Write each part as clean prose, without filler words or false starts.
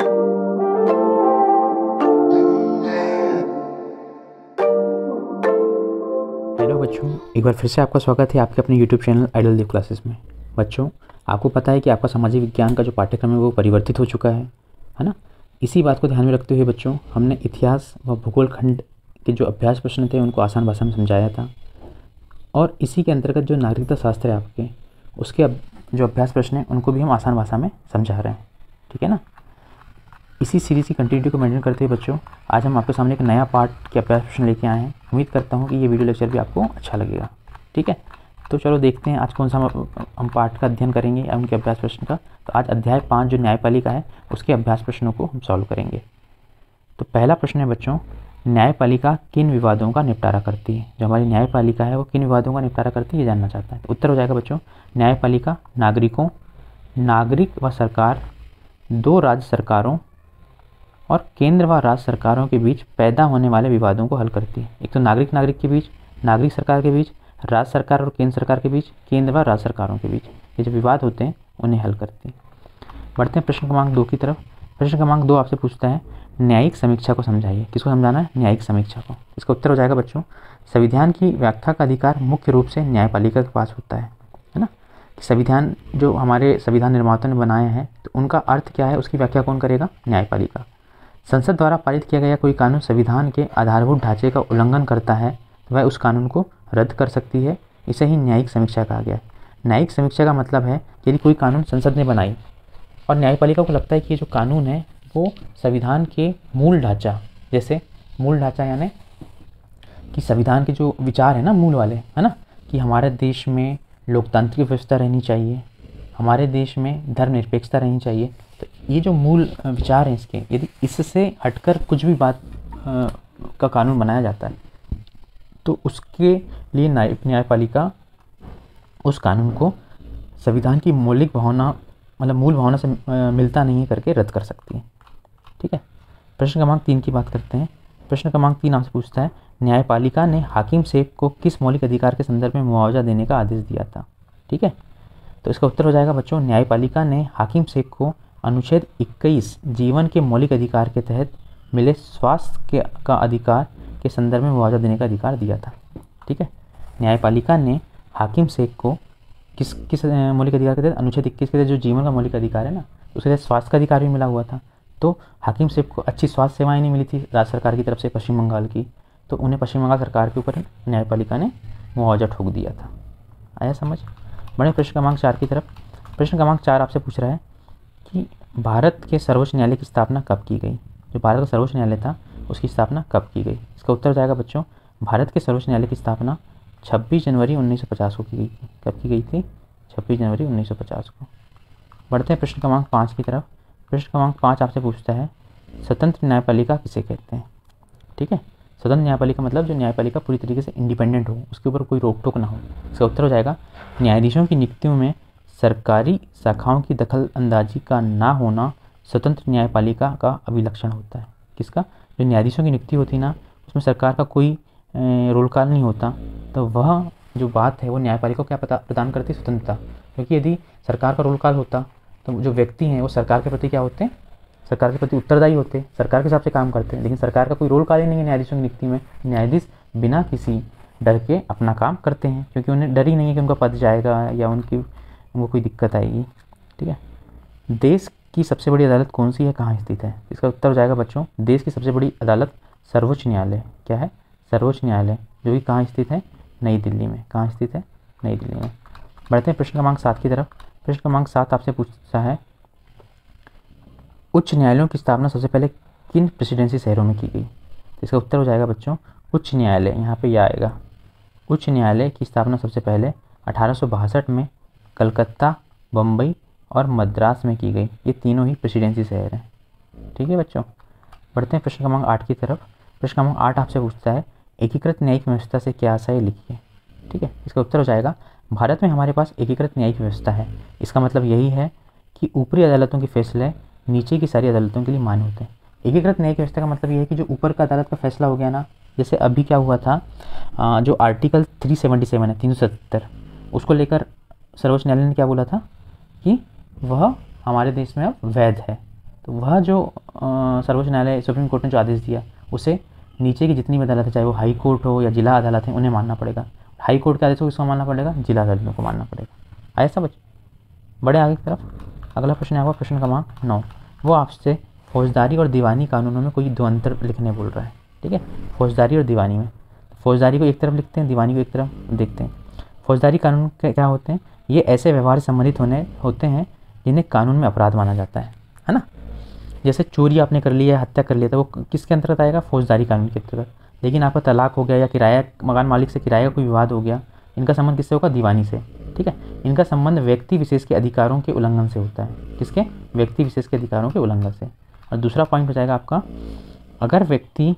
Hello बच्चों, एक बार फिर से आपका स्वागत है आपके अपने YouTube चैनल आइडल देव क्लासेस में। बच्चों, आपको पता है कि आपका सामाजिक विज्ञान का जो पाठ्यक्रम है वो परिवर्तित हो चुका है ना। इसी बात को ध्यान में रखते हुए बच्चों, हमने इतिहास व भूगोल खंड के जो अभ्यास प्रश्न थे उनको आसान भाषा में समझाया था, और इसी के अंतर्गत जो नागरिकता शास्त्र है आपके, उसके जो अभ्यास प्रश्न हैं उनको भी हम आसान भाषा में समझा रहे हैं, ठीक है ना। इसी सीरीज़ की कंटिन्यूटी को मेंटेन करते हुए बच्चों, आज हम आपके सामने एक नया पार्ट के अभ्यास प्रश्न लेके आए हैं। उम्मीद करता हूँ कि ये वीडियो लेक्चर भी आपको अच्छा लगेगा, ठीक है। तो चलो देखते हैं आज कौन सा हम पार्ट का अध्ययन करेंगे या उनके अभ्यास प्रश्न का। तो आज अध्याय 5 जो न्यायपालिका है उसके अभ्यास प्रश्नों को हम सॉल्व करेंगे। तो पहला प्रश्न है बच्चों, न्यायपालिका किन विवादों का निपटारा करती है। जो हमारी न्यायपालिका है वो किन विवादों का निपटारा करती है ये जानना चाहता है। तो उत्तर हो जाएगा बच्चों, न्यायपालिका नागरिक व सरकार, दो राज्य सरकारों और केंद्र व राज्य सरकारों के बीच पैदा होने वाले विवादों को हल करती है। एक तो नागरिक के बीच, नागरिक सरकार के बीच, राज्य सरकार और केंद्र सरकार के बीच, केंद्र व राज्य सरकारों के बीच ये जो विवाद होते हैं उन्हें हल करती है। बढ़ते हैं प्रश्न क्रमांक 2 की तरफ। प्रश्न क्रमांक 2 आपसे पूछता है, न्यायिक समीक्षा को समझाइए। किसको समझाना है? न्यायिक समीक्षा को। इसका उत्तर हो जाएगा बच्चों, संविधान की व्याख्या का अधिकार मुख्य रूप से न्यायपालिका के पास होता है ना। संविधान जो हमारे संविधान निर्माताओं ने बनाया है तो उनका अर्थ क्या है, उसकी व्याख्या कौन करेगा? न्यायपालिका। संसद द्वारा पारित किया गया कोई कानून संविधान के आधारभूत ढांचे का उल्लंघन करता है तो वह उस कानून को रद्द कर सकती है। इसे ही न्यायिक समीक्षा कहा गया है। न्यायिक समीक्षा का मतलब है यदि कोई कानून संसद ने बनाई और न्यायपालिका को लगता है कि ये जो कानून है वो संविधान के मूल ढांचा, जैसे मूल ढांचा यानी कि संविधान के जो विचार है ना मूल वाले, है ना, कि हमारे देश में लोकतांत्रिक व्यवस्था रहनी चाहिए, हमारे देश में धर्मनिरपेक्षता रहनी चाहिए। तो ये जो मूल विचार हैं इसके, यदि इससे हटकर कुछ भी बात का कानून बनाया जाता है तो उसके लिए न्यायपालिका उस कानून को संविधान की मौलिक भावना मतलब मूल भावना से मिलता नहीं है करके रद्द कर सकती है, ठीक है। प्रश्न क्रमांक 3 की बात करते हैं। प्रश्न क्रमांक 3 आपसे पूछता है, न्यायपालिका ने हाकिम सेठ को किस मौलिक अधिकार के संदर्भ में मुआवजा देने का आदेश दिया था, ठीक है। तो इसका उत्तर हो जाएगा बच्चों, न्यायपालिका ने हाकिम सेठ को अनुच्छेद 21 जीवन के मौलिक अधिकार के तहत मिले स्वास्थ्य का अधिकार के संदर्भ में मुआवजा देने का अधिकार दिया था, ठीक है। न्यायपालिका ने हाकिम शेख को किस मौलिक अधिकार के तहत, अनुच्छेद 21 के तहत जो जीवन का मौलिक अधिकार है ना, उसके तहत स्वास्थ्य का अधिकार भी मिला हुआ था। तो हाकिम शेख को अच्छी स्वास्थ्य सेवाएं नहीं मिली थी राज्य सरकार की तरफ से पश्चिम बंगाल की, तो उन्हें पश्चिम बंगाल सरकार के ऊपर न्यायपालिका ने मुआवजा ठोक दिया था। आया समझ? बड़े प्रश्न क्रमांक 4 की तरफ। प्रश्न क्रमांक 4 आपसे पूछ रहा है कि भारत के सर्वोच्च न्यायालय की स्थापना कब की गई। जो भारत का सर्वोच्च न्यायालय था उसकी स्थापना कब की गई। इसका उत्तर जाएगा बच्चों, भारत के सर्वोच्च न्यायालय की स्थापना 26 जनवरी 1950 को की गई थी। कब की गई थी? 26 जनवरी 1950 को। बढ़ते हैं प्रश्न क्रमांक 5 की तरफ। प्रश्न क्रमांक 5 आपसे पूछता है, स्वतंत्र न्यायपालिका किसे कहते हैं, ठीक है। स्वतंत्र न्यायपालिका मतलब जो न्यायपालिका पूरी तरीके से इंडिपेंडेंट हो, उसके ऊपर कोई रोक टोक ना हो। इसका उत्तर हो जाएगा, न्यायाधीशों की नियुक्तियों में सरकारी शाखाओं की दखल अंदाजी का ना होना स्वतंत्र न्यायपालिका का अभिलक्षण होता है। किसका? जो न्यायाधीशों की नियुक्ति होती ना, उसमें सरकार का कोई रोल कॉल नहीं होता, तो वह जो बात है वो न्यायपालिका को क्या प्रदान करती है? स्वतंत्रता। क्योंकि यदि सरकार का रोल कॉल होता तो जो व्यक्ति हैं वो सरकार के प्रति क्या होते हैं? सरकार के प्रति उत्तरदायी होते हैं, सरकार के हिसाब से काम करते हैं। लेकिन सरकार का कोई रोल कॉल ही नहीं है न्यायाधीशों की नियुक्ति में। न्यायाधीश बिना किसी डर के अपना काम करते हैं, क्योंकि उन्हें डर ही नहीं है कि उनका पद जाएगा या उनको कोई दिक्कत आएगी, ठीक है। देश की सबसे बड़ी अदालत कौन सी है, कहाँ स्थित है? इसका उत्तर हो जाएगा बच्चों, देश की सबसे बड़ी अदालत सर्वोच्च न्यायालय। क्या है? सर्वोच्च न्यायालय, जो कि कहाँ स्थित है? नई दिल्ली में। कहाँ स्थित है? नई दिल्ली में। बढ़ते हैं प्रश्न क्रमांक 7 की तरफ। प्रश्न क्रमांक 7 आपसे पूछता है, उच्च न्यायालयों की स्थापना सबसे पहले किन प्रेसिडेंसी शहरों में की गई। इसका उत्तर हो जाएगा बच्चों, उच्च न्यायालय, यहाँ पे यह आएगा। उच्च न्यायालय की स्थापना सबसे पहले 1862 में कलकत्ता, बम्बई और मद्रास में की गई। ये तीनों ही प्रेसिडेंसी शहर हैं, ठीक है बच्चों। बढ़ते हैं प्रश्न क्रमांक 8 की तरफ। प्रश्न क्रमांक 8 आपसे पूछता है, एकीकृत न्यायिक व्यवस्था से क्या आशय लिखिए, ठीक है। इसका उत्तर हो जाएगा, भारत में हमारे पास एकीकृत न्यायिक व्यवस्था है। इसका मतलब यही है कि ऊपरी अदालतों के फैसले नीचे की सारी अदालतों के लिए मान्य होते हैं। एकीकृत न्यायिक व्यवस्था का मतलब ये है कि जो ऊपर का अदालत का फैसला हो गया ना, जैसे अभी क्या हुआ था, जो आर्टिकल 377 है 377, उसको लेकर सर्वोच्च न्यायालय ने क्या बोला था कि वह हमारे देश में अब वैध है, तो वह जो सर्वोच्च न्यायालय सुप्रीम कोर्ट ने जो आदेश दिया उसे नीचे की जितनी भी अदालत है, चाहे वो हाई कोर्ट हो या जिला अदालत है, उन्हें मानना पड़ेगा। हाई कोर्ट के आदेश को किसको मानना पड़ेगा? जिला अदालतों को मानना पड़ेगा। आया समझ? बड़े आगे की तरफ अगला प्रश्न है आपका प्रश्न क्रमांक 9। वो आपसे फौजदारी और दीवानी कानूनों में कोई दो अंतर लिखने बोल रहा है। ठीक है, फौजदारी और दीवानी में फौजदारी को एक तरफ लिखते हैं, दीवानी को एक तरफ देखते हैं। फौजदारी कानून क्या होते हैं? ये ऐसे व्यवहार से संबंधित होते हैं जिन्हें कानून में अपराध माना जाता है ना। जैसे चोरी आपने कर ली है, हत्या कर लिया, तो वो किसके अंतर्गत आएगा? फौजदारी कानून के अंतर्गत। लेकिन आपका तलाक हो गया या किराया मकान मालिक से किराए का कोई विवाद हो गया, इनका संबंध किससे होगा? दीवानी से। ठीक है, इनका संबंध व्यक्ति विशेष के अधिकारों के उल्लंघन से होता है। किसके? व्यक्ति विशेष के अधिकारों के उल्लंघन से। और दूसरा पॉइंट हो जाएगा आपका, अगर व्यक्ति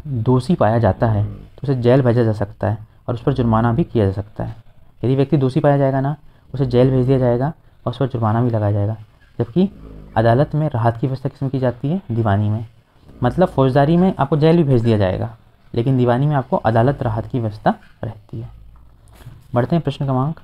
दोषी पाया जाता है तो उसे जेल भेजा जा सकता है और उस पर जुर्माना भी किया जा सकता है। यदि व्यक्ति दोषी पाया जाएगा ना, उसे जेल भेज दिया जाएगा और उस पर जुर्माना भी लगाया जाएगा। जबकि अदालत में राहत की व्यवस्था किसमें की जाती है? दीवानी में। मतलब फौजदारी में आपको जेल भी भेज दिया जाएगा, लेकिन दीवानी में आपको अदालत राहत की व्यवस्था रहती है। बढ़ते हैं प्रश्न क्रमांक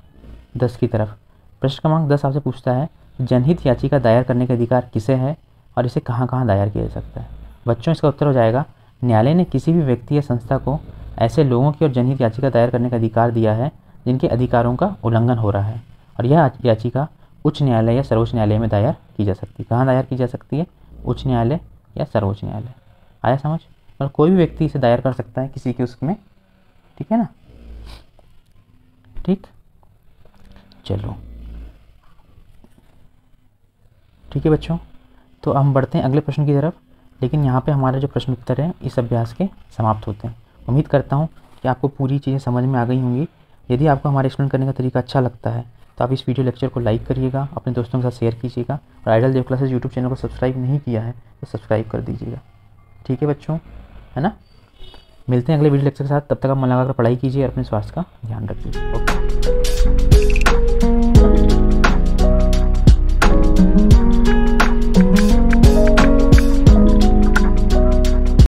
10 की तरफ। प्रश्न क्रमांक 10 आपसे पूछता है, जनहित याचिका दायर करने का अधिकार किसे है और इसे कहाँ कहाँ दायर किया जा सकता है? बच्चों, इसका उत्तर हो जाएगा, न्यायालय ने किसी भी व्यक्ति या संस्था को ऐसे लोगों की ओर जनहित याचिका दायर करने का अधिकार दिया है जिनके अधिकारों का उल्लंघन हो रहा है, और यह याचिका उच्च न्यायालय या सर्वोच्च न्यायालय में दायर की जा सकती है। कहाँ दायर की जा सकती है? उच्च न्यायालय या सर्वोच्च न्यायालय। आया समझ? और कोई भी व्यक्ति इसे दायर कर सकता है किसी के उसमें। ठीक है ना? ठीक, चलो ठीक है बच्चों, तो हम बढ़ते हैं अगले प्रश्न की तरफ। लेकिन यहाँ पे हमारे जो प्रश्न उत्तर हैं इस अभ्यास के समाप्त होते हैं। उम्मीद करता हूँ कि आपको पूरी चीज़ें समझ में आ गई होंगी। यदि आपको हमारे एक्सप्लेन करने का तरीका अच्छा लगता है तो आप इस वीडियो लेक्चर को लाइक करिएगा, अपने दोस्तों के साथ शेयर कीजिएगा, और आइडल देव क्लासेस यूट्यूब चैनल को सब्सक्राइब नहीं किया है तो सब्सक्राइब कर दीजिएगा। ठीक है बच्चों, है ना? मिलते हैं अगले वीडियो लेक्चर के साथ। तब तक आप मन लगाकर पढ़ाई कीजिए और अपने स्वास्थ्य का ध्यान रखिए।